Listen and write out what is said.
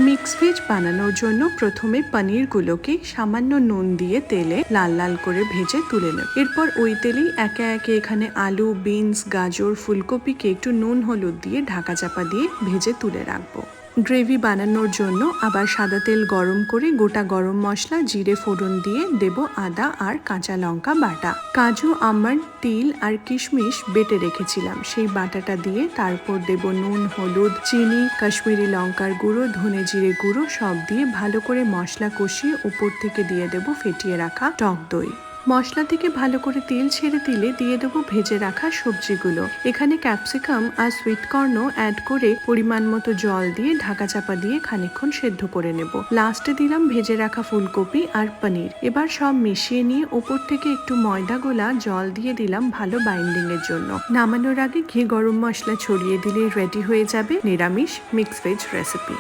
Mix veg বানানোর জন্য প্রথমে পনিরগুলোকে সামান্য নুন দিয়ে তেলে লাল লাল করে ভেজে তুলে নেব। এরপর ওই তেলেই একে একে এখানে আলু, বিনস, গাজর, ফুলকপিকে একটু নুন হলুদ দিয়ে ঢাকা চাপা দিয়ে ভেজে তুলে রাখবো। গ্রেভি বানানোর জন্য আবার সাদা তেল গরম করে গোটা গরম মশলা, জিরে ফোড়ন দিয়ে দেব আদা আর কাঁচা লঙ্কা বাটা। কাজু, আমন্ড, তিল আর কিশমিশ বেটে রেখেছিলাম, সেই বাটাটা দিয়ে তারপর দেব নুন, হলুদ, চিনি, কাশ্মীরি লঙ্কার গুঁড়ো, ধনে জিরে গুঁড়ো সব দিয়ে ভালো করে মশলা কষিয়ে উপর থেকে দিয়ে দেব ফেটিয়ে রাখা টক দই। মশলা থেকে ভালো করে তেল ছেড়ে দিলে দিয়ে দেবো ভেজে রাখা সবজিগুলো। এখানে ক্যাপসিকাম আর সুইট কর্নও অ্যাড করে পরিমাণ মতো জল দিয়ে ঢাকা চাপা দিয়ে খানিকক্ষণ সেদ্ধ করে নেব। লাস্টে দিলাম ভেজে রাখা ফুলকপি আর পনির। এবার সব মিশিয়ে নিয়ে ওপর থেকে একটু ময়দা গোলা জল দিয়ে দিলাম ভালো বাইন্ডিং এর জন্য। নামানোর আগে ঘি গরম মশলা ছড়িয়ে দিলেই রেডি হয়ে যাবে নিরামিষ মিক্স ভেজ রেসিপি।